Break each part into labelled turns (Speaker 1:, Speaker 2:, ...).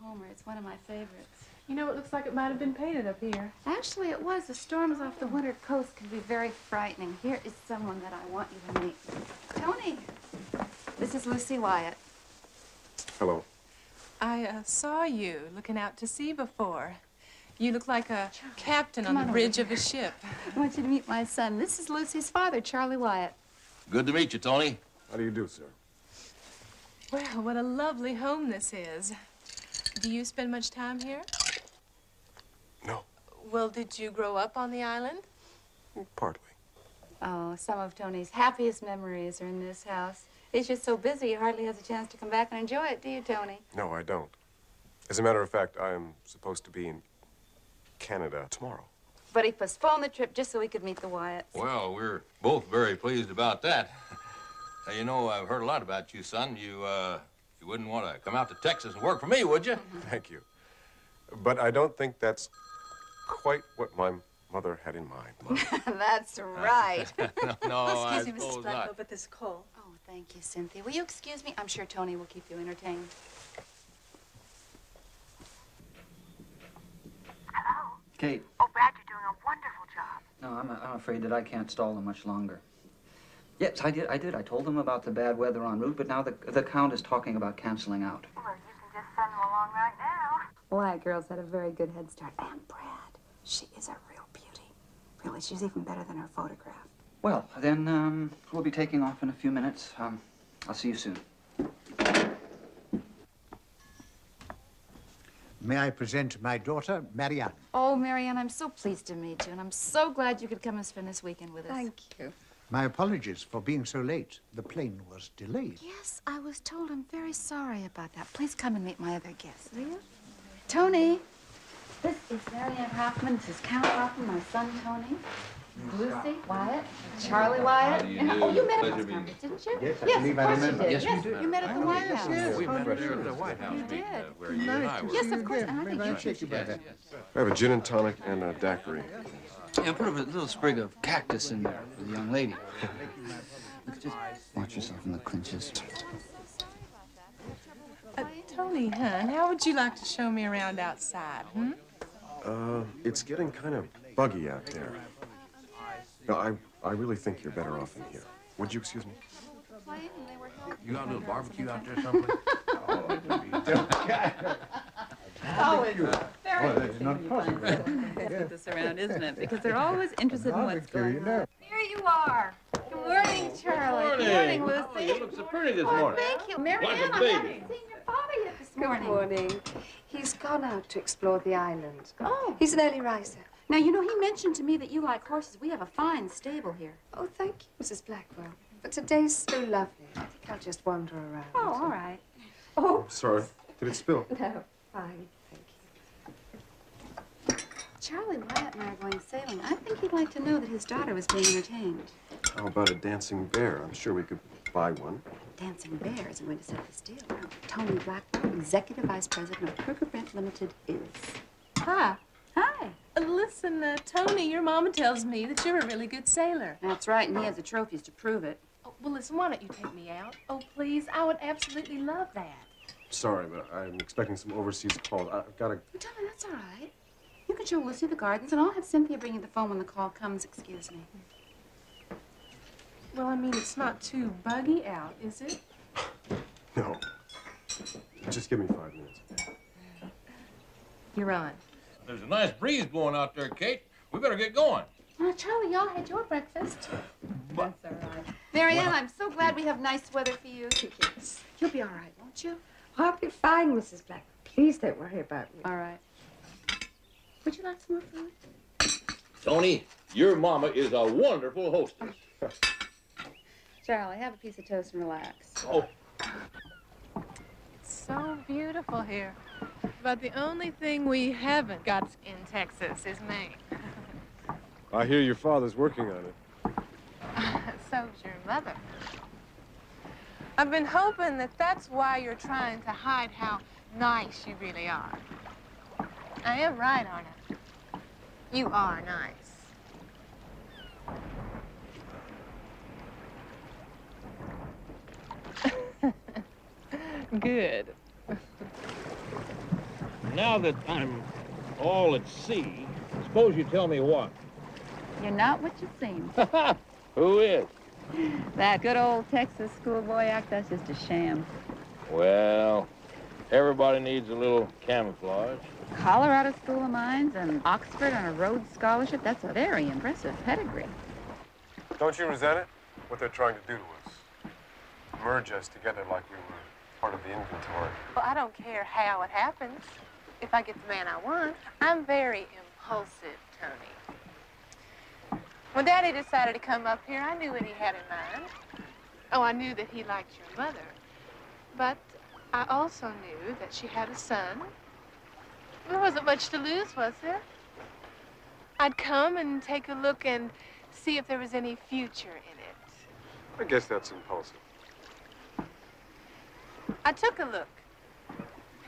Speaker 1: Homer. It's one of my favorites.
Speaker 2: You know, it looks like it might have been painted up here.
Speaker 1: Actually, it was. The storms off the winter coast can be very frightening. Here is someone that I want you to meet. Tony, this is Lucy Wyatt.
Speaker 3: Hello.
Speaker 2: I saw you looking out to sea before. You look like a captain on the bridge of a ship.
Speaker 1: I want you to meet my son. This is Lucy's father, Charlie Wyatt.
Speaker 4: Good to meet you, Tony.
Speaker 3: How do you do, sir?
Speaker 2: Well, what a lovely home this is. Do you spend much time here?
Speaker 3: No.
Speaker 2: Well, did you grow up on the island?
Speaker 3: Partly.
Speaker 1: Oh, some of Tony's happiest memories are in this house. He's just so busy, he hardly has a chance to come back and enjoy it, do you, Tony?
Speaker 3: No, I don't. As a matter of fact, I am supposed to be in Canada tomorrow.
Speaker 1: But he postponed the trip just so he could meet the Wyatts.
Speaker 4: Well, we're both very pleased about that. You know, I've heard a lot about you, son. You wouldn't want to come out to Texas and work for me, would you?
Speaker 3: Thank you. But I don't think that's quite what my mother had in mind, Mom.
Speaker 1: That's right.
Speaker 4: No,
Speaker 1: Excuse me, Mrs.
Speaker 4: suppose
Speaker 1: Blackwell,
Speaker 4: not.
Speaker 1: but this call. Oh, thank you, Cynthia. Will you excuse me? I'm sure Tony will keep you entertained.
Speaker 5: Hello?
Speaker 6: Kate.
Speaker 5: Oh, Brad, you're doing a wonderful job.
Speaker 6: No, I'm afraid that I can't stall them much longer. Yes, I did. I told them about the bad weather en route, but now the Count is talking about canceling out.
Speaker 5: Well, you can just send them along right now.
Speaker 1: Wyatt girls had a very good head start. And Brad, she is a real beauty. Really, she's even better than her photograph.
Speaker 6: Well, then, we'll be taking off in a few minutes. I'll see you soon.
Speaker 7: May I present my daughter, Marianne?
Speaker 1: Oh, Marianne, I'm so pleased to meet you, and I'm so glad you could come and spend this weekend with us.
Speaker 5: Thank you.
Speaker 7: My apologies for being so late. The plane was delayed.
Speaker 1: Yes, I was told. I'm very sorry about that. Please come and meet my other guests, will you? Tony, this is Marianne Hoffman. This is Count Hoffman, my son, Tony. Lucy, Wyatt, Charlie Wyatt.
Speaker 4: How do you do?
Speaker 1: Oh, you met at
Speaker 4: Pleasure
Speaker 1: this
Speaker 4: meeting
Speaker 1: conference, didn't you?
Speaker 7: Yes, I
Speaker 1: yes,
Speaker 7: believe
Speaker 1: of
Speaker 7: I
Speaker 1: course
Speaker 7: remember.
Speaker 1: you did.
Speaker 6: Yes,
Speaker 1: Yes,
Speaker 6: we did.
Speaker 1: you met at the White House.
Speaker 4: We met
Speaker 7: Oh,
Speaker 4: there at the White House
Speaker 1: You
Speaker 4: meeting,
Speaker 1: did.
Speaker 4: where you and I were.
Speaker 1: Yes, of course. And I
Speaker 7: May
Speaker 1: think
Speaker 7: I
Speaker 1: you
Speaker 7: take you
Speaker 1: should.
Speaker 7: by that?
Speaker 3: I have a gin and tonic and a daiquiri.
Speaker 6: Yeah, put a little sprig of cactus in there for the young lady. Just watch yourself in the clinches.
Speaker 2: Tony, hon, how would you like to show me around outside, hmm?
Speaker 3: It's getting kind of buggy out there. No, I really think you're better off in here. Would you excuse me?
Speaker 4: You got a little barbecue out there someplace?
Speaker 1: Oh, it's very
Speaker 7: Oh, that's not possible.
Speaker 1: with this around, isn't it? Because they're always interested in what's
Speaker 7: Barbecue,
Speaker 1: going on. Here you are. Good morning, Charlie. Good morning, Lucy.
Speaker 4: Oh, you look so pretty this
Speaker 1: Oh,
Speaker 4: morning.
Speaker 1: thank you. Marianne,
Speaker 4: Like a
Speaker 1: I
Speaker 4: baby.
Speaker 1: haven't seen your father yet this morning.
Speaker 5: Good morning. He's gone out to explore the island.
Speaker 1: Oh.
Speaker 5: He's an early riser.
Speaker 1: Now, you know, he mentioned to me that you like horses. We have a fine stable here.
Speaker 5: Oh, thank you, Mrs. Blackwell. But today's so lovely. I think I'll just wander around.
Speaker 1: Oh, all right.
Speaker 5: Oh,
Speaker 3: Sorry. Did it spill?
Speaker 5: no, fine. Thank you.
Speaker 1: Charlie Wyatt and I are going sailing. I think he'd like to know that his daughter was being entertained.
Speaker 3: How about a dancing bear? I'm sure we could buy one.
Speaker 1: Dancing Bear isn't going to set this deal. No. Tony Blackwell, Executive Vice President of Kruger Brent Limited, is.
Speaker 2: Hi.
Speaker 1: Hi.
Speaker 2: Listen, Tony, your mama tells me that you're a really good sailor.
Speaker 1: That's right, and he has the trophies to prove it.
Speaker 2: Oh, well, listen, why don't you take me out? Oh, please, I would absolutely love that.
Speaker 3: Sorry, but I'm expecting some overseas calls. I've got to...
Speaker 1: Tony, that's all right. You can show Lucy the gardens, and I'll have Cynthia bring you the phone when the call comes. Excuse me.
Speaker 2: Well, I mean, it's not too buggy out, is it?
Speaker 3: No. Just give me 5 minutes.
Speaker 2: You're on.
Speaker 4: There's a nice breeze blowing out there, Kate. We better get going.
Speaker 1: Charlie, y'all had your breakfast. That's all right. Marianne, I'm so glad we have nice weather for you.
Speaker 5: Yes.
Speaker 1: You'll be all right, won't you?
Speaker 5: I'll be fine, Mrs. Blackwell. Please don't worry about me.
Speaker 1: All right. Would you like some more food?
Speaker 4: Tony, your mama is a wonderful hostess.
Speaker 1: Charlie, have a piece of toast and relax.
Speaker 4: Oh,
Speaker 2: So beautiful here. But the only thing we haven't got in Texas is Maine.
Speaker 3: I hear your father's working on it.
Speaker 2: So's your mother. I've been hoping that that's why you're trying to hide how nice you really are. I am right, aren't I? You are nice. Good.
Speaker 8: Now that I'm all at sea, suppose you tell me what?
Speaker 1: You're not what you seem.
Speaker 8: Who is?
Speaker 1: That good old Texas schoolboy act, that's just a sham.
Speaker 8: Well, everybody needs a little camouflage.
Speaker 1: Colorado School of Mines and Oxford on a Rhodes Scholarship, that's a very impressive pedigree.
Speaker 3: Don't you resent it? What they're trying to do to us? Merge us together like we were part of the inventory.
Speaker 2: Well, I don't care how it happens. If I get the man I want, I'm very impulsive, Tony. When Daddy decided to come up here, I knew what he had in mind. Oh, I knew that he liked your mother. But I also knew that she had a son. There wasn't much to lose, was there? I'd come and take a look and see if there was any future in it.
Speaker 3: I guess that's impulsive.
Speaker 2: I took a look.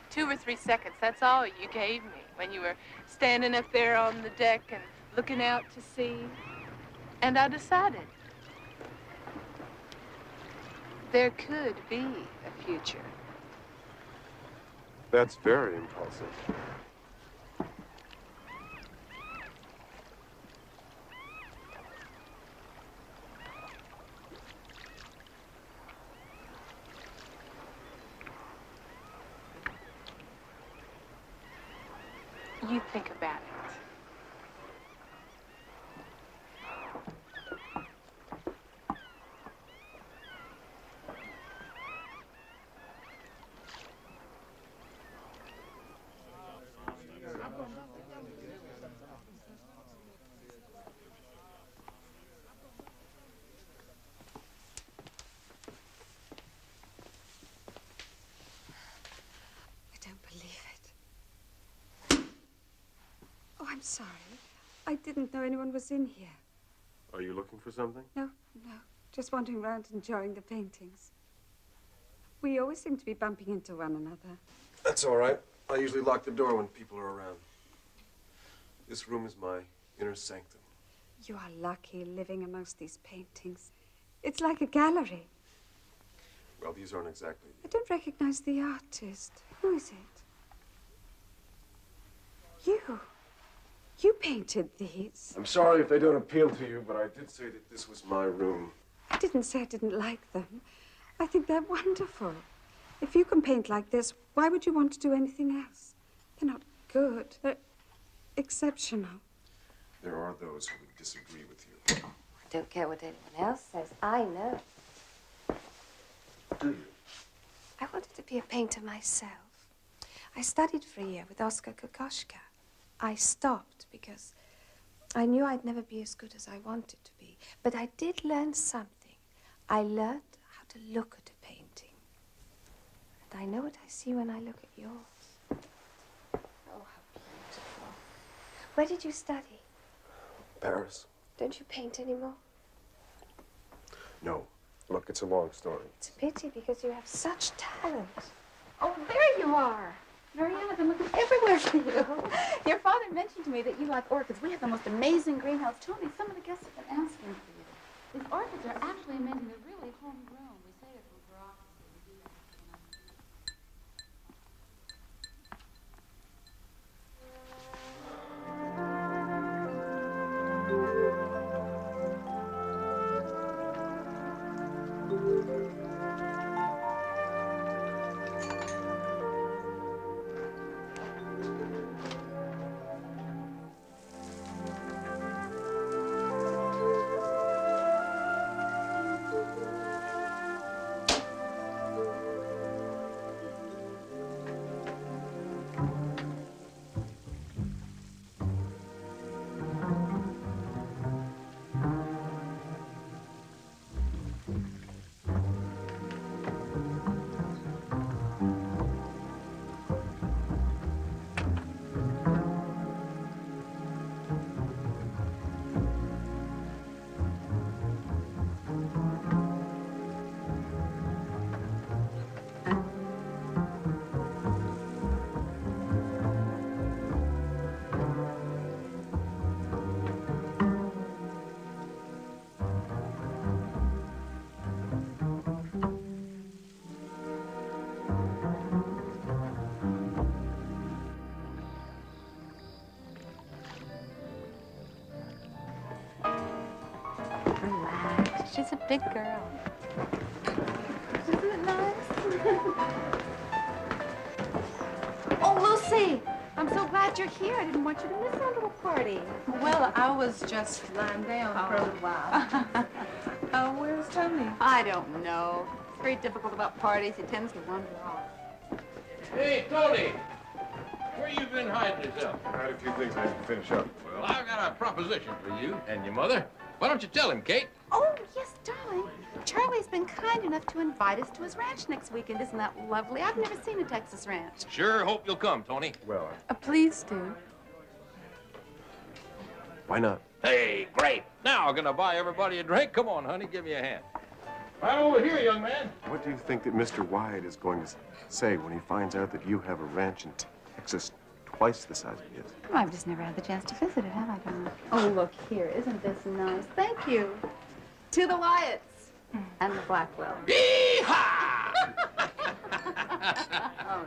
Speaker 2: 2 or 3 seconds, that's all you gave me when you were standing up there on the deck and looking out to sea. And I decided there could be a future.
Speaker 3: That's very impulsive.
Speaker 2: You think about it.
Speaker 5: I don't believe it. Oh, I'm sorry. I didn't know anyone was in here.
Speaker 3: Are you looking for something?
Speaker 5: No. Just wandering around enjoying the paintings. We always seem to be bumping into one another.
Speaker 3: That's all right. I usually lock the door when people are around. This room is my inner sanctum.
Speaker 5: You are lucky living amongst these paintings. It's like a gallery.
Speaker 3: Well, these aren't exactly.
Speaker 5: I don't recognize the artist. Who is it? You. You painted these.
Speaker 3: I'm sorry if they don't appeal to you, but I did say that this was my room.
Speaker 5: I didn't say I didn't like them. I think they're wonderful. If you can paint like this, why would you want to do anything else? They're not good. They're exceptional.
Speaker 3: There are those who would disagree with you.
Speaker 5: I don't care what anyone else says. I know.
Speaker 3: Do you?
Speaker 5: I wanted to be a painter myself. I studied for a year with Oskar Kokoschka. I stopped because I knew I'd never be as good as I wanted to be. But I did learn something. I learned how to look at a painting. And I know what I see when I look at yours. Oh, how beautiful. Where did you study?
Speaker 3: Paris?
Speaker 5: Don't you paint anymore?
Speaker 3: No. Look, it's a long story.
Speaker 5: It's a pity because you have such talent.
Speaker 1: Oh, there you are. Marianne, I've been looking everywhere for you. Your father mentioned to me that you like orchids. We have the most amazing greenhouse. Tony, some of the guests have been asking for you. These orchids are actually amazing. They're really homegrown. We say they're from bureaucracy. We do that.
Speaker 2: she's a big girl.
Speaker 1: Isn't it nice? Oh, Lucy, I'm so glad you're here. I didn't want you to miss our little party.
Speaker 2: Well, I was just lying down for a little while. Where's Tony?
Speaker 1: I don't know. It's very difficult about parties. He tends to wander off.
Speaker 4: Hey, Tony! Where you been hiding yourself?
Speaker 3: I had a few things I had to finish up.
Speaker 4: Well, I've got a proposition for you and your mother. Why don't you tell him, Kate?
Speaker 1: Oh, yes, darling. Charlie's been kind enough to invite us to his ranch next weekend. Isn't that lovely? I've never seen a Texas ranch.
Speaker 4: Sure hope you'll come, Tony.
Speaker 3: Well,
Speaker 2: Please do.
Speaker 3: why not?
Speaker 4: Hey, great! Now I'm gonna buy everybody a drink. Come on, honey, give me a hand. Right over here, young man.
Speaker 3: What do you think that Mr. Wyatt is going to say when he finds out that you have a ranch in Texas twice the size of his?
Speaker 1: Oh, I've just never had the chance to visit it, have I, darling? Oh, look here. Isn't this nice? Thank you. To the Wyatts and the Blackwell.
Speaker 4: Yee-haw!
Speaker 1: Oh.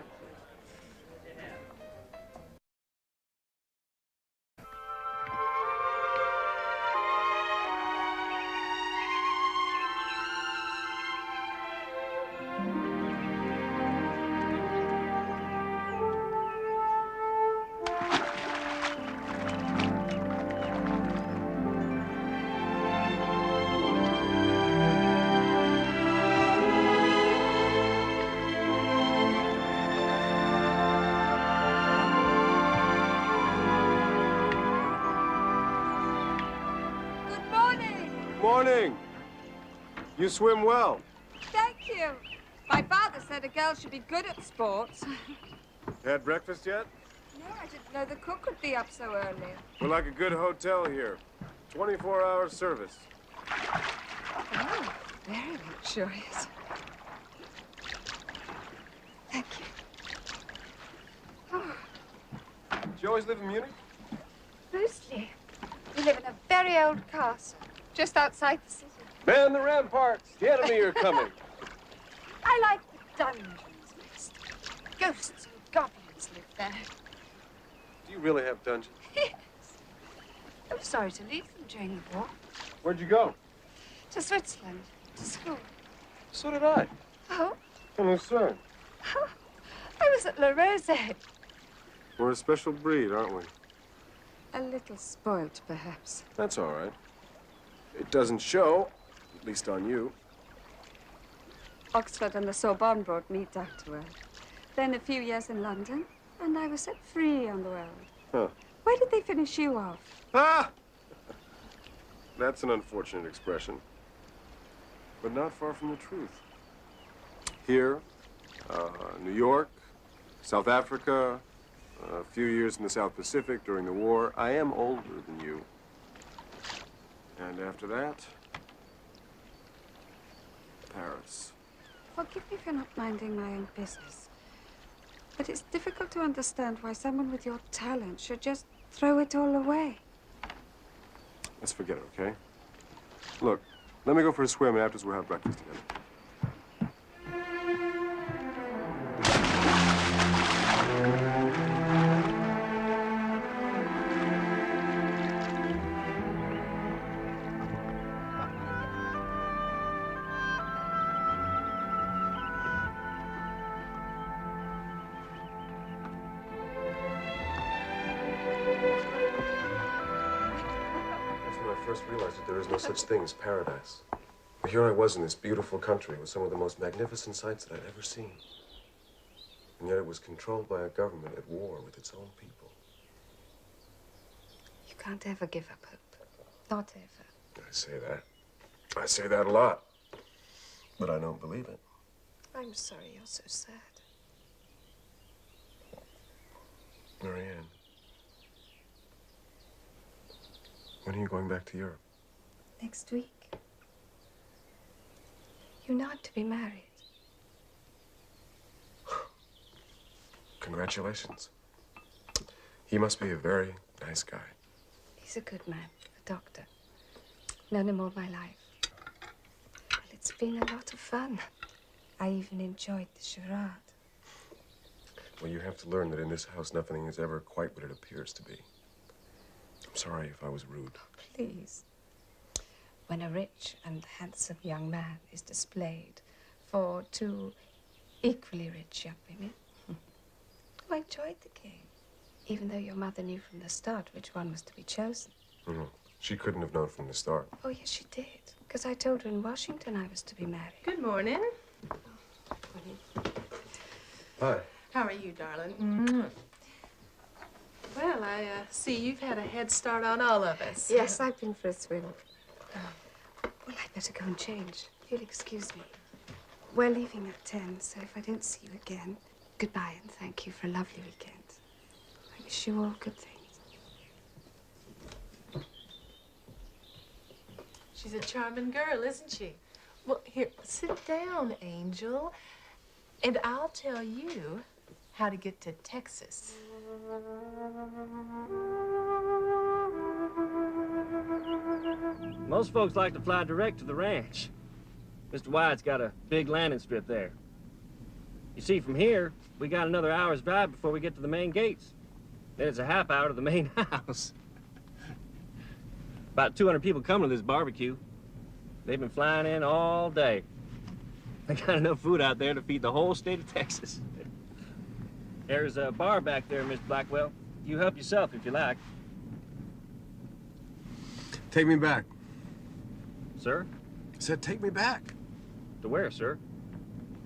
Speaker 3: Morning. You swim well.
Speaker 9: Thank you. My father said a girl should be good at sports.
Speaker 3: Had breakfast yet?
Speaker 9: No, I didn't know the cook would be up so early.
Speaker 3: We're like a good hotel here. 24-hour service.
Speaker 9: Oh, very luxurious. Thank you. Oh,
Speaker 3: Did you always live in Munich?
Speaker 9: mostly. We live in a very old castle, just outside the city.
Speaker 3: Man the ramparts. The enemy are coming.
Speaker 9: I like the dungeons best. Ghosts and goblins live there.
Speaker 3: Do you really have dungeons?
Speaker 9: Yes. I was sorry to leave them during the war.
Speaker 3: Where'd you go?
Speaker 9: To Switzerland, to school.
Speaker 3: So did I.
Speaker 9: Oh,
Speaker 3: And Lucerne.
Speaker 9: I was at La Rose.
Speaker 3: We're a special breed, aren't we?
Speaker 9: A little spoilt, perhaps.
Speaker 3: That's all right. It doesn't show, at least on you.
Speaker 9: Oxford and the Sorbonne brought me down to earth. Then a few years in London, and I was set free on the world.
Speaker 3: Huh.
Speaker 9: Where did they finish you off?
Speaker 3: Ah! That's an unfortunate expression, but not far from the truth. Here, New York, South Africa, a few years in the South Pacific during the war. I am older than you. And after that, Paris.
Speaker 9: Forgive me for not minding my own business. But it's difficult to understand why someone with your talent should just throw it all away.
Speaker 3: Let's forget it, okay? Look, let me go for a swim, and afterwards we'll have breakfast together. I first realized that there is no such thing as paradise. But here I was in this beautiful country with some of the most magnificent sights that I'd ever seen. And yet it was controlled by a government at war with its own people.
Speaker 9: You can't ever give up hope. Not ever.
Speaker 3: I say that. I say that a lot. But I don't believe it.
Speaker 9: I'm sorry you're so sad.
Speaker 3: Marianne, when are you going back to Europe?
Speaker 9: Next week. You're not to be married.
Speaker 3: Congratulations. He must be a very nice guy.
Speaker 9: He's a good man, a doctor. Known him all my life. Well, it's been a lot of fun. I even enjoyed the charade.
Speaker 3: Well, you have to learn that in this house, nothing is ever quite what it appears to be. I'm sorry if I was rude.
Speaker 9: Please. when a rich and handsome young man is displayed for two equally rich young women. I enjoyed the game, even though your mother knew from the start which one was to be chosen.
Speaker 3: Mm-hmm. She couldn't have known from the start.
Speaker 9: Oh, yes, she did, because I told her in Washington I was to be married.
Speaker 2: Good morning.
Speaker 3: Hi.
Speaker 2: How are you, darling? Well, I see you've had a head start on all of us.
Speaker 9: Yes, I've been for a swim. Well, I'd better go and change. You'll excuse me. We're leaving at 10, so if I don't see you again, goodbye and thank you for a lovely weekend. I wish you all good things.
Speaker 2: She's a charming girl, isn't she? Well, here, sit down, Angel, and I'll tell you how to get to Texas.
Speaker 10: Most folks like to fly direct to the ranch. Mr. Wyatt's got a big landing strip there. You see, from here, we got another hour's drive before we get to the main gates. Then it's a half hour to the main house. About 200 people coming to this barbecue. They've been flying in all day. They got enough food out there to feed the whole state of Texas. There's a bar back there, Miss Blackwell. You help yourself if you like.
Speaker 3: Take me back.
Speaker 10: Sir?
Speaker 3: I said take me back.
Speaker 10: To where, sir?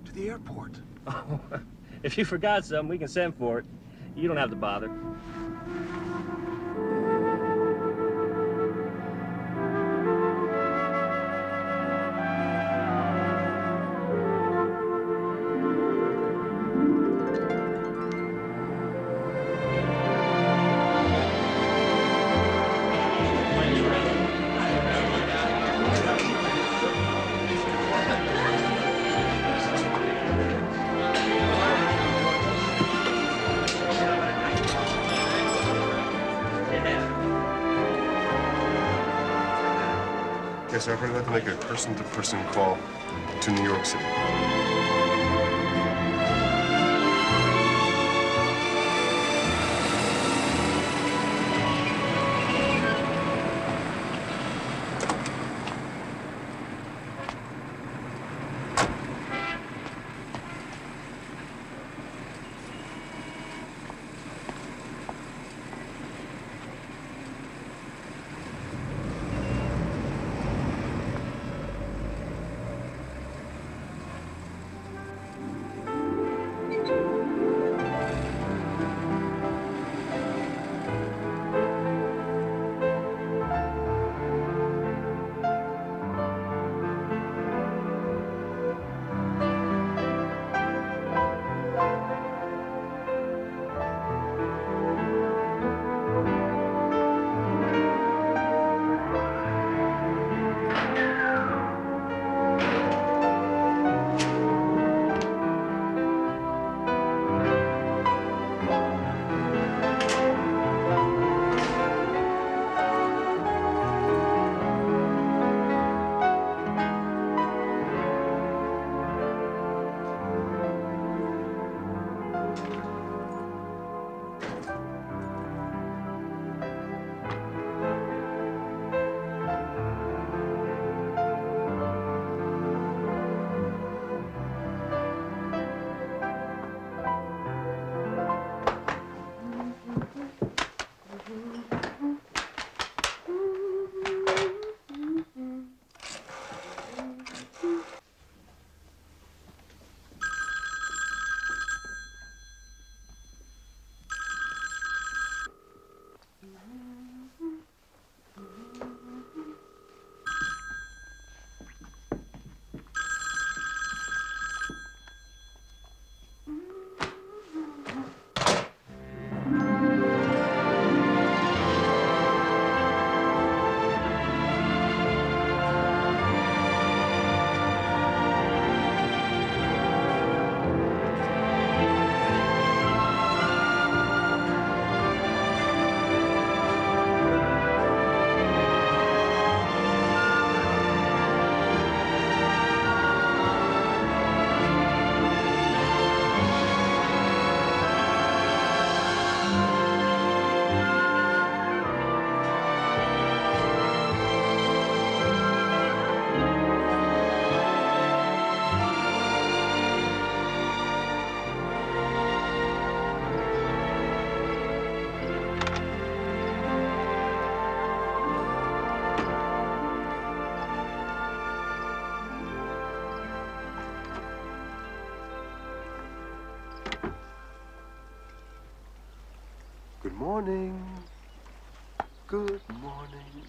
Speaker 3: To the airport.
Speaker 10: Oh, if you forgot something, we can send for it. You don't have to bother.
Speaker 3: Yes, sir. I'd like to make a person-to-person call to New York City. morning. Good morning.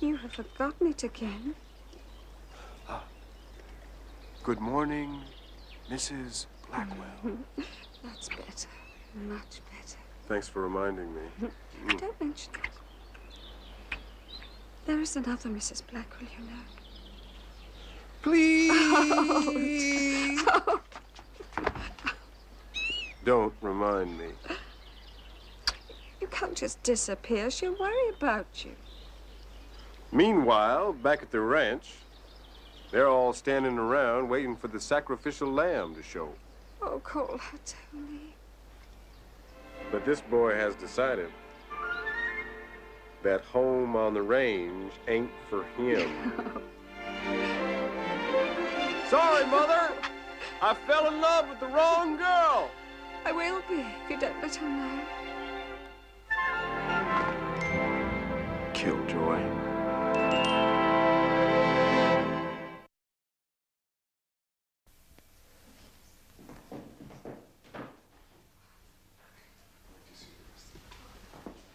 Speaker 9: You have forgotten it again.
Speaker 3: Good morning, Mrs. Blackwell.
Speaker 9: That's better. Much better.
Speaker 3: Thanks for reminding me.
Speaker 9: Don't mention it. There is another Mrs. Blackwell, you know.
Speaker 3: Please!
Speaker 9: Oh,
Speaker 3: Don't remind me.
Speaker 9: you can't just disappear. She'll worry about you.
Speaker 3: Meanwhile, back at the ranch, they're all standing around waiting for the sacrificial lamb to show.
Speaker 9: Oh, call her, Tony.
Speaker 3: But this boy has decided that home on the range ain't for him. Sorry, Mother. I fell in love with the wrong girl.
Speaker 9: I will be if you don't let her know.
Speaker 3: Killjoy.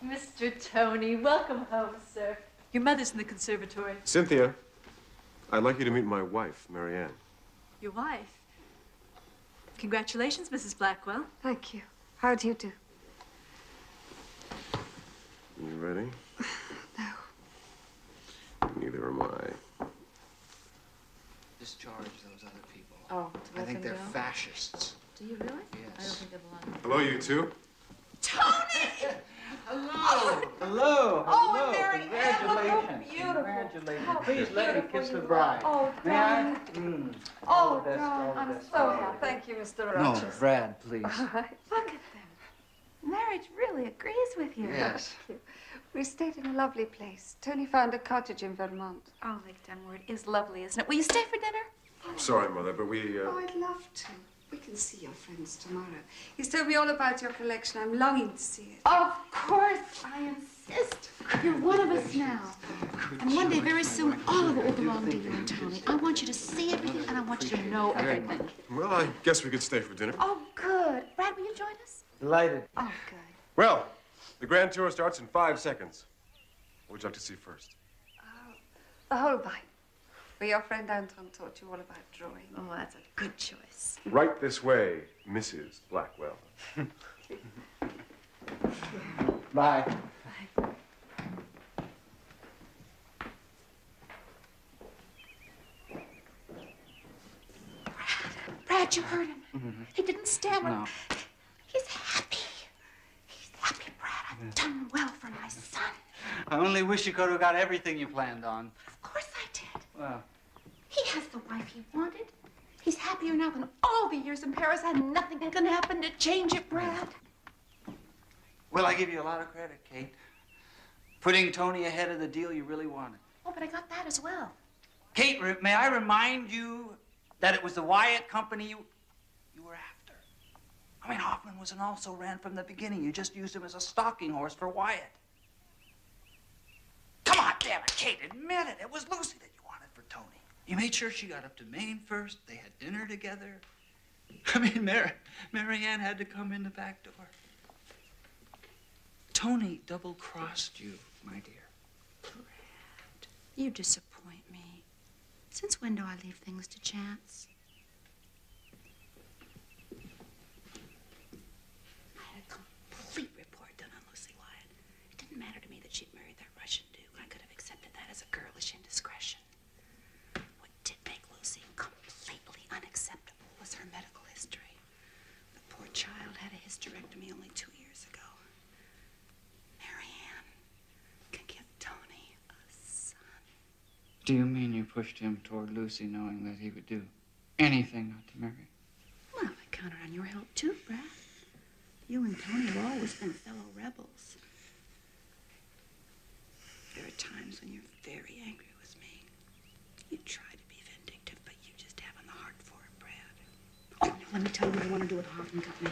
Speaker 11: Mr. Tony, welcome home, sir. Your mother's in the conservatory.
Speaker 3: Cynthia, I'd like you to meet my wife, Marianne.
Speaker 11: Your wife? Congratulations, Mrs. Blackwell.
Speaker 9: Thank you. How do you do?
Speaker 3: You ready?
Speaker 9: No.
Speaker 3: Neither am I.
Speaker 6: Discharge those other people.
Speaker 1: Oh,
Speaker 6: I think they're fascists.
Speaker 1: Do you really?
Speaker 6: Yes.
Speaker 1: I don't think they belong.
Speaker 3: Hello, you two.
Speaker 11: Tony!
Speaker 6: Hello! Hello!
Speaker 11: Oh,
Speaker 6: Hello!
Speaker 11: Mary,
Speaker 6: Congratulations!
Speaker 11: beautiful.
Speaker 6: Congratulations!
Speaker 11: How
Speaker 6: Please let me
Speaker 11: beautiful
Speaker 6: kiss the
Speaker 11: you
Speaker 6: bride.
Speaker 11: are. Oh,
Speaker 6: May I? All the best, all the
Speaker 9: I'm
Speaker 6: best.
Speaker 9: so happy. Thank you, Mr.
Speaker 6: No,
Speaker 9: Rochester.
Speaker 6: Brad, please.
Speaker 1: Look at them. Marriage really agrees with you.
Speaker 6: Yes.
Speaker 9: We stayed in a lovely place. Tony found a cottage in Vermont.
Speaker 1: Oh, Lake Dunmore, it is lovely, isn't it? Will you stay for dinner?
Speaker 3: I'm sorry, Mother, but we,
Speaker 9: Oh, I'd love to. We can see your friends tomorrow. He's told me all about your collection. I'm longing to see it.
Speaker 1: Of course, I insist. You're one of us now. And one day, very soon, all of it will belong to you and Tony. I want you to see everything, and I want you to know everything.
Speaker 3: Well, I guess we could stay for dinner.
Speaker 1: Oh, good. Brad, will you join us?
Speaker 6: Delighted.
Speaker 1: Oh, good.
Speaker 3: Well, the grand tour starts in 5 seconds. What would you like to see first?
Speaker 9: The Holbein, where your friend Anton taught you all about drawing.
Speaker 1: Oh, that's a good choice.
Speaker 3: Right this way, Mrs. Blackwell.
Speaker 6: Bye.
Speaker 1: Brad, you heard him. He didn't stammer.
Speaker 6: No.
Speaker 1: He's happy. He's happy, Brad. I've done well for my son.
Speaker 6: I only wish you could have got everything you planned on.
Speaker 1: Of course I did.
Speaker 6: Well,
Speaker 1: He has the wife he wanted. He's happier now than all the years in Paris, and nothing can happen to change it, Brad.
Speaker 6: well, I give you a lot of credit, Kate. Putting Tony ahead of the deal you really wanted.
Speaker 1: Oh, but I got that as well.
Speaker 6: Kate, may I remind you that it was the Wyatt Company you were after? I mean, Hoffman was and also ran from the beginning. You just used him as a stalking horse for Wyatt. Come on, damn it, Kate, admit it. It was Lucy that you wanted for Tony. You made sure she got up to Maine first. They had dinner together. I mean, Marianne had to come in the back door. Tony double-crossed you, my dear.
Speaker 1: Brad, you disappoint me. Since when do I leave things to chance? I had a complete report done on Lucy Wyatt. It didn't matter to me that she'd married that Russian duke. I could have accepted that as a girlish indiscretion. What did make Lucy completely unacceptable was her medical history. The poor child had a hysterectomy only 2 years ago. Marianne can give Tony a son.
Speaker 6: Do you mean you pushed him toward Lucy knowing that he would do anything not to marry?
Speaker 1: Well, I counted on your help too, Brad. You and Tony have always been fellow rebels. There are times when you're very angry with me. You try to be vindictive, but you just haven't the heart for it, Brad. Oh, now let me tell you what I want to do with the Hoffman Company.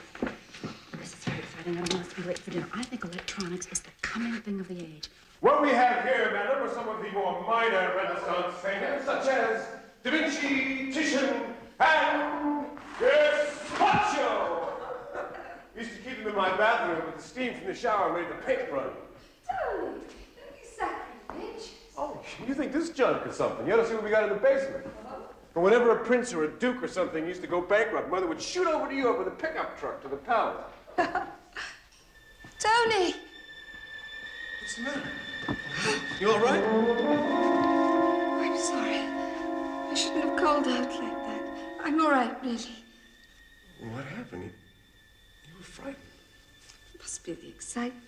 Speaker 1: This is very exciting. I don't want us to be late for dinner. I think electronics is the coming thing of the age.
Speaker 3: What we have here, madam, are some of the more minor Renaissance painters, such as Da Vinci, Titian, and Carpaccio. Used to keep them in my bathroom, but the steam from the shower made the paint run.
Speaker 9: Tony, don't be sacrilege.
Speaker 3: Oh, you think this junk is something? You ought to see what we got in the basement. But whenever a prince or a duke or something used to go bankrupt, Mother would shoot over to Europe with a pickup truck to the palace.
Speaker 9: Tony!
Speaker 3: What's the matter? You all right?
Speaker 9: I'm sorry. I shouldn't have called out like that. I'm all right, really.
Speaker 3: What happened? You were frightened.
Speaker 9: It must be the excitement.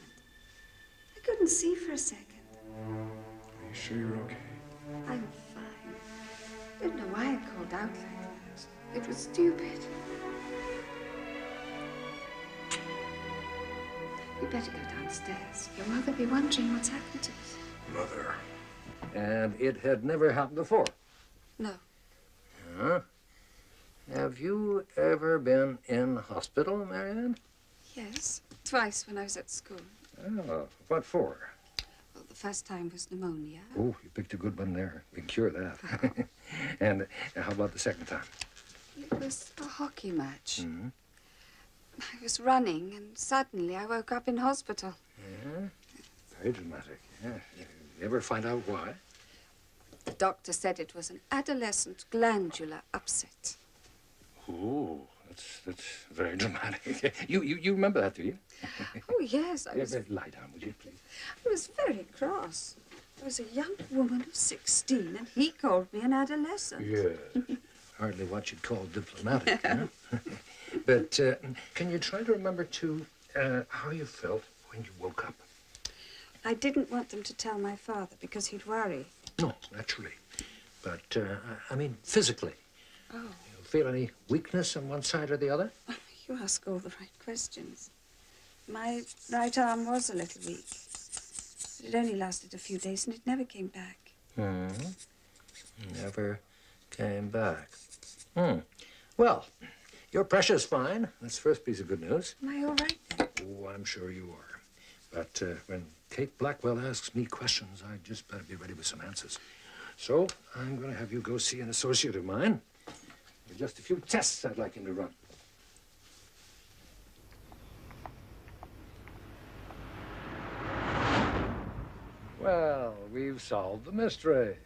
Speaker 9: I couldn't see for a second.
Speaker 3: Are you sure you're okay?
Speaker 9: I'm fine. I don't know why I called out like that. It was stupid. We better go downstairs. Your mother will be wondering what's happened to us.
Speaker 3: Mother.
Speaker 12: And it had never happened before?
Speaker 9: No.
Speaker 12: Huh? Have you ever been in hospital, Marianne?
Speaker 9: Yes, twice when I was at school.
Speaker 12: Oh, what for?
Speaker 9: Well, the first time was pneumonia.
Speaker 12: Oh, you picked a good one there. We can cure that. And how about the second time?
Speaker 9: It was a hockey match.
Speaker 12: Mm-hmm.
Speaker 9: I was running, and suddenly I woke up in hospital.
Speaker 12: Yeah, very dramatic. Yeah. You ever find out why?
Speaker 9: The doctor said it was an adolescent glandular upset.
Speaker 12: Oh, that's very dramatic. You remember that, do you?
Speaker 9: Oh, yes. I
Speaker 12: Lie down, would you, please?
Speaker 9: I was very cross. I was a young woman of 16, and he called me an adolescent.
Speaker 12: Yes. Hardly what you'd call diplomatic, huh? But can you try to remember, too, how you felt when you woke up?
Speaker 9: I didn't want them to tell my father because he'd worry.
Speaker 12: No, naturally. But, I mean, physically.
Speaker 9: Oh.
Speaker 12: You feel any weakness on one side or the other?
Speaker 9: You ask all the right questions. My right arm was a little weak. But it only lasted a few days, and it never came back.
Speaker 12: Never came back. Well, you're precious fine. That's the first piece of good news.
Speaker 9: Am I all right then?
Speaker 12: Oh, I'm sure you are. But when Kate Blackwell asks me questions, I just better be ready with some answers. So I'm going to have you go see an associate of mine. With just a few tests I'd like him to run. Well, we've solved the mystery.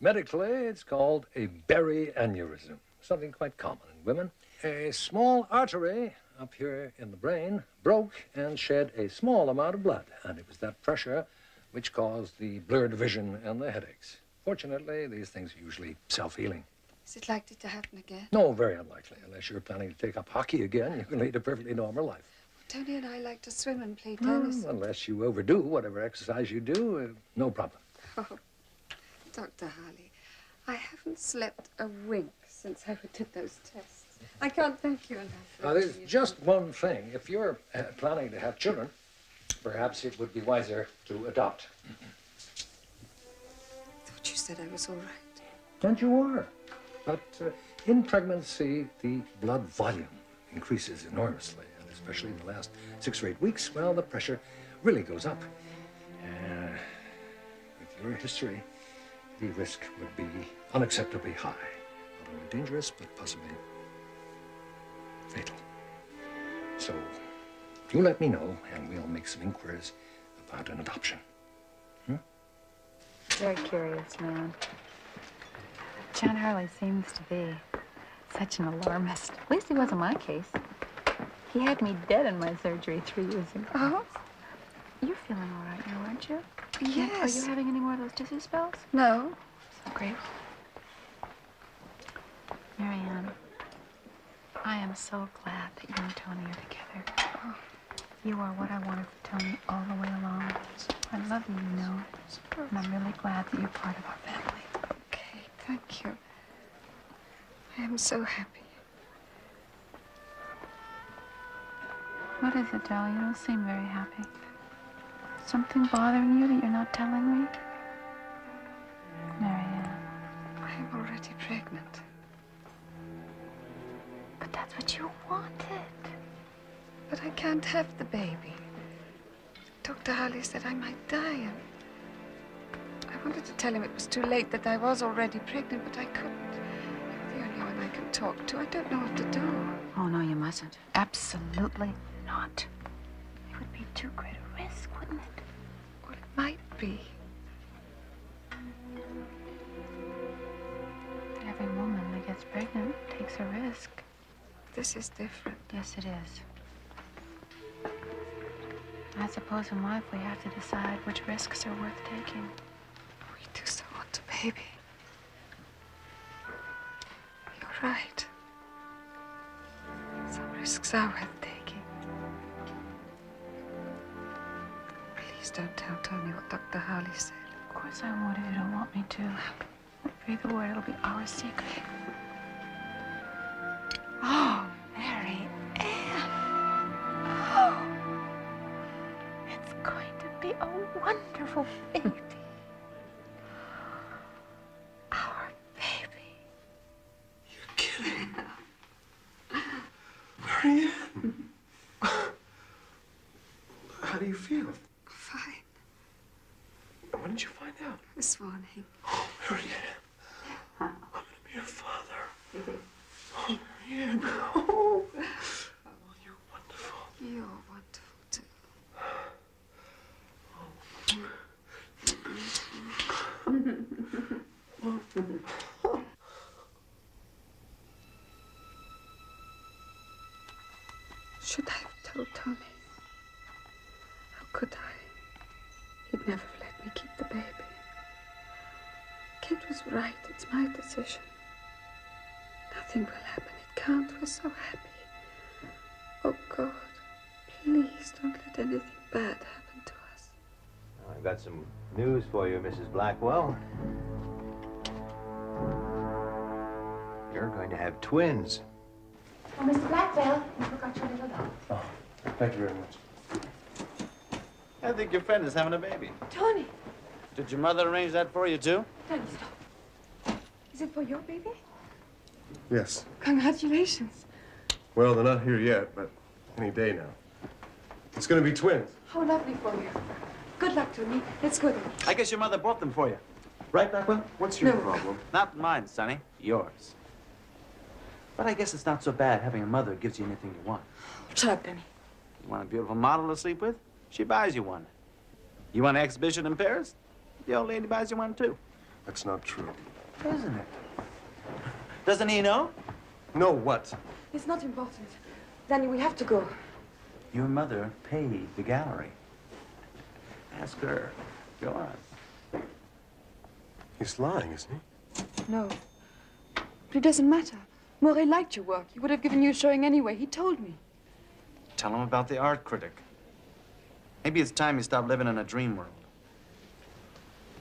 Speaker 12: Medically, it's called a berry aneurysm, something quite common in women. A small artery up here in the brain broke and shed a small amount of blood, and it was that pressure which caused the blurred vision and the headaches. Fortunately, these things are usually self-healing.
Speaker 9: Is it likely to happen again?
Speaker 12: No, very unlikely. Unless you're planning to take up hockey again, you can lead a perfectly normal life.
Speaker 9: Tony and I like to swim and play tennis.
Speaker 12: Unless you overdo whatever exercise you do, no problem.
Speaker 9: Oh, Dr. Harley, I haven't slept a wink since I did those tests. I can't thank you enough.
Speaker 12: Now, there's just one thing. If you're planning to have children, perhaps it would be wiser to adopt.
Speaker 9: I thought you said I was all right.
Speaker 12: And you are. But in pregnancy, the blood volume increases enormously. And especially in the last 6 or 8 weeks, well, the pressure really goes up. With your history, the risk would be unacceptably high. Not only dangerous, but possibly fatal. So, you let me know, and we'll make some inquiries about an adoption.
Speaker 1: Very curious man. John Harley seems to be such an alarmist. At least he wasn't my case. He had me dead in my surgery 3 years ago.
Speaker 9: Oh?
Speaker 1: You're feeling all right now, aren't you?
Speaker 9: Yes.
Speaker 1: Are you having any more of those dizzy spells?
Speaker 9: No.
Speaker 1: So grateful. Marianne, I am so glad that you and Tony are together. Oh. You are what I wanted for Tony all the way along. I love you, you know. And I'm really glad that you're part of our family.
Speaker 9: Okay, thank you. I am so happy.
Speaker 1: What is it, Del? You don't seem very happy. Something bothering you that you're not telling me? Marianne.
Speaker 9: I am already pregnant.
Speaker 1: But that's what you wanted.
Speaker 9: But I can't have the baby. Dr. Harley said I might die, and I wanted to tell him it was too late, that I was already pregnant, but I couldn't. You're the only one I can talk to. I don't know what to do.
Speaker 1: Oh, no, you mustn't. Absolutely not. It would be too great a risk, wouldn't it?
Speaker 9: Well, it might be.
Speaker 1: Every woman that gets pregnant takes a risk.
Speaker 9: This is different.
Speaker 1: Yes, it is. I suppose in life we have to decide which risks are worth taking.
Speaker 9: We do so want a baby. You're right. Some risks are worth taking. Please don't tell Tony what Dr. Harley said.
Speaker 1: Of course I would if you don't want me to. Breathe the word, it'll be our secret. Oh, Mary Ann. Oh. It's going to be a wonderful baby. Our baby.
Speaker 3: You're kidding. Mary Ann. How do you feel?
Speaker 9: Fine.
Speaker 3: When did you find out?
Speaker 9: This morning.
Speaker 3: Oh, Mary Ann. I'm gonna be your father. Oh, Mary Ann. Oh, you're wonderful.
Speaker 9: You're wonderful, too. Should I have told Tony? How could I? He'd never have let me keep the baby. Kid was right. It's my decision. Nothing will happen. It can't. We're so happy. Oh, God. Please don't let anything bad happen to us.
Speaker 13: I've got some news for you, Mrs. Blackwell. You're going to have twins.
Speaker 1: Oh, Mr. Blackwell, you forgot your little doll.
Speaker 3: Oh, thank you very much.
Speaker 6: I think your friend is having a baby.
Speaker 9: Tony!
Speaker 6: Did your mother arrange that for you, too?
Speaker 9: Tony, stop. Is it for your baby?
Speaker 3: Yes.
Speaker 9: Congratulations.
Speaker 3: Well, they're not here yet, but any day now. It's gonna be twins.
Speaker 9: How lovely for you. Good luck, Tony. Let's go then.
Speaker 6: I guess your mother bought them for you. Right, Blackwell?
Speaker 3: What's your
Speaker 9: No.
Speaker 3: problem?
Speaker 6: Not mine, Sonny. Yours. But I guess it's not so bad having a mother who gives you anything you want.
Speaker 9: Shut up, Tony.
Speaker 6: You want a beautiful model to sleep with? She buys you one. You want an exhibition in Paris? The old lady buys you one, too.
Speaker 3: That's not true.
Speaker 6: Isn't it? Doesn't he know?
Speaker 3: No, what?
Speaker 9: It's not important. Danny, we have to go.
Speaker 6: Your mother paid the gallery. Ask her. Go on.
Speaker 3: He's lying, isn't he?
Speaker 9: No. But it doesn't matter. Moret liked your work. He would have given you a showing anyway. He told me.
Speaker 6: Tell him about the art critic. Maybe it's time you stop living in a dream world.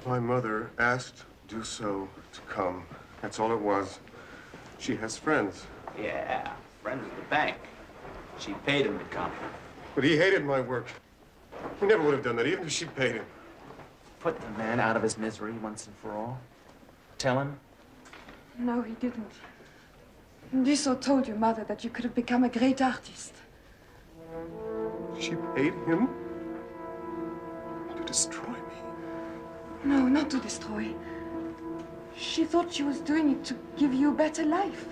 Speaker 3: My mother asked Dussault to come. That's all it was. She has friends.
Speaker 6: Yeah, friends at the bank. She paid him to come.
Speaker 3: But he hated my work. He never would have done that, even if she paid him.
Speaker 6: Put the man out of his misery once and for all. Tell him.
Speaker 9: No, he didn't. Dussault told your mother that you could have become a great artist.
Speaker 3: She paid him to destroy me.
Speaker 9: No, not to destroy. She thought she was doing it to give you a better life.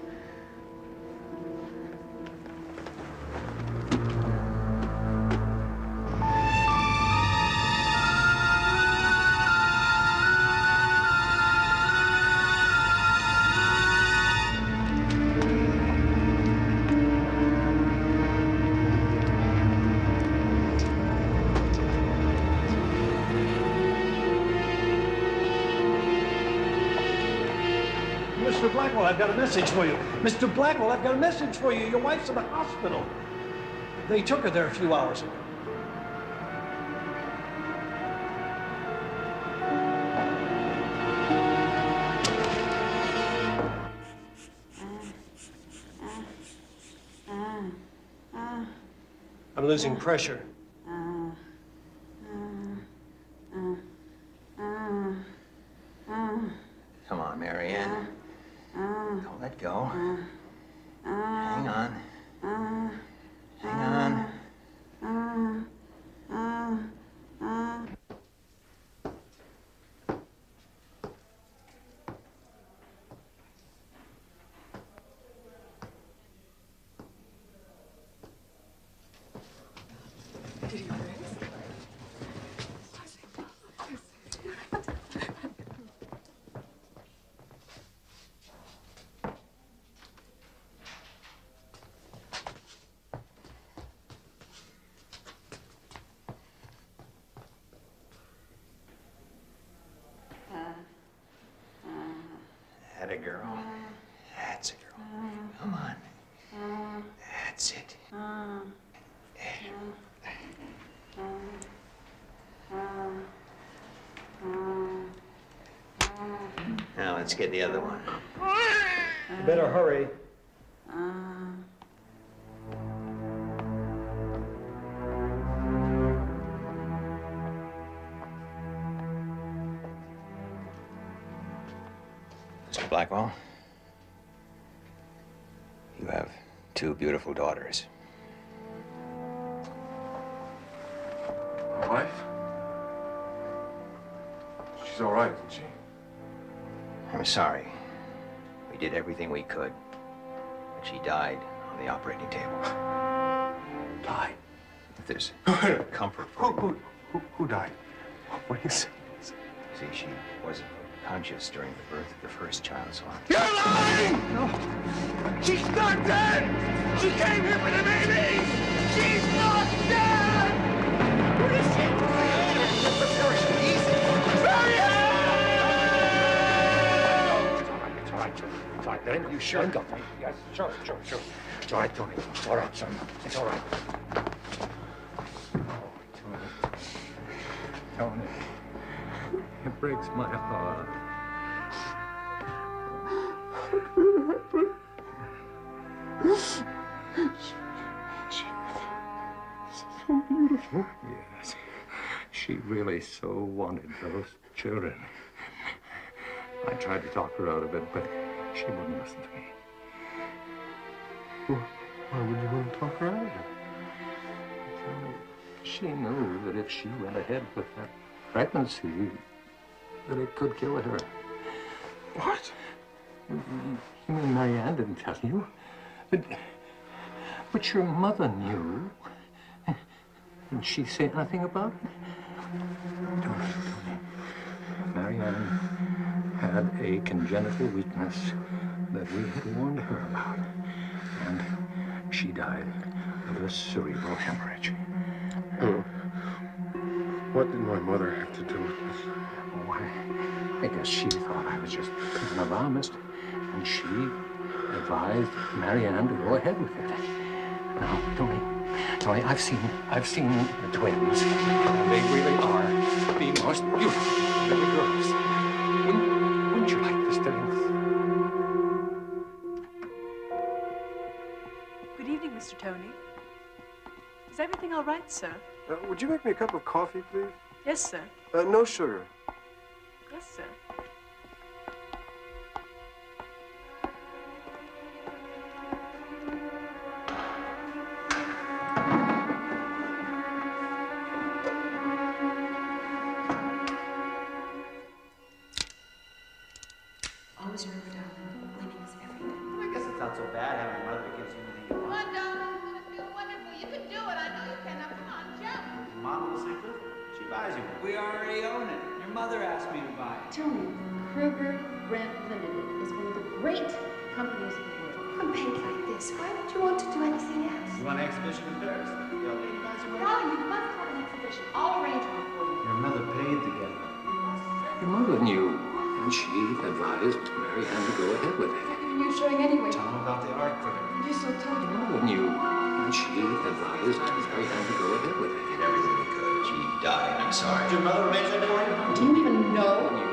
Speaker 14: Mr. Blackwell, I've got a message for you. Mr. Blackwell, I've got a message for you. Your wife's in the hospital. They took her there a few hours ago. I'm losing pressure.
Speaker 13: Come on, Mary Ann. Don't let go. Hang on. Hang on. Atta girl. That's a girl. Come on. That's it. Now let's get the other one.
Speaker 14: You better hurry.
Speaker 13: Mr. Blackwell, you have two beautiful daughters.
Speaker 3: My wife? She's all right, isn't she?
Speaker 13: I'm sorry. We did everything we could, but she died on the operating table.
Speaker 3: Died?
Speaker 13: If there's comfort for you.
Speaker 3: Who died? What do you say?
Speaker 13: See, she wasn't conscious during the birth of the first child, so
Speaker 3: You're lying! No. She's not dead! She came here for the baby! She's not dead! What is she? Easy.
Speaker 12: It's all right. It's all right. Then you sure go. Yes, sure. It's all right, Tony. It's all right, son. It's all right. Tony. It breaks my heart.
Speaker 3: She's so beautiful.
Speaker 12: Yes. She really so wanted those children. I tried to talk her out of it, but she wouldn't listen to me.
Speaker 3: Why would you want to talk her out of it?
Speaker 12: She knew that if she went ahead with that pregnancy, that it could kill her.
Speaker 3: What?
Speaker 12: You mean Marianne didn't tell you? But your mother knew. Did she say anything about it? Tony. Marianne had a congenital weakness that we had warned her about. And she died of a cerebral hemorrhage.
Speaker 3: Oh. What did my mother have to do with this?
Speaker 12: Oh, I guess she thought I was just an alarmist, and she advised Marianne to go ahead with it. Now, Tony, I've seen the twins, and they really are the most beautiful little girls. Wouldn't you like this, Dennis?
Speaker 11: Good evening, Mr. Tony. Is everything all right, sir?
Speaker 3: Would you make me a cup of coffee, please?
Speaker 11: Yes, sir.
Speaker 3: No sugar.
Speaker 11: Yes, sir.
Speaker 9: Always remember, darling, winning is everything.
Speaker 6: I guess it's not so bad having a mother that gives you anything you
Speaker 2: Come
Speaker 6: want.
Speaker 2: on, darling. It's gonna feel wonderful. You can do it. I know you can. Now, come on, jump.
Speaker 6: Mom will sleep with it. She buys you one. We already own it. Your mother asked me to buy it.
Speaker 1: Tony, Kruger Brent Limited is one of the great companies in the world.
Speaker 5: On paint like this, why would you want to do anything else?
Speaker 6: You want an exhibition in Paris? The old lady buys you one.
Speaker 1: Darling, you must have an exhibition. I'll arrange one for you.
Speaker 6: Your mother paid to get one.
Speaker 12: Your mother knew, and she advised Marianne to go ahead with it.
Speaker 1: You're showing anyway.
Speaker 6: Tell them about the art critic.
Speaker 1: You're so tough.
Speaker 12: Your mother knew, and she advised Marianne to go ahead with it.
Speaker 13: did everything we could. She died. I'm sorry.
Speaker 6: Did your mother arrange that for you?
Speaker 1: Do you even know?
Speaker 12: You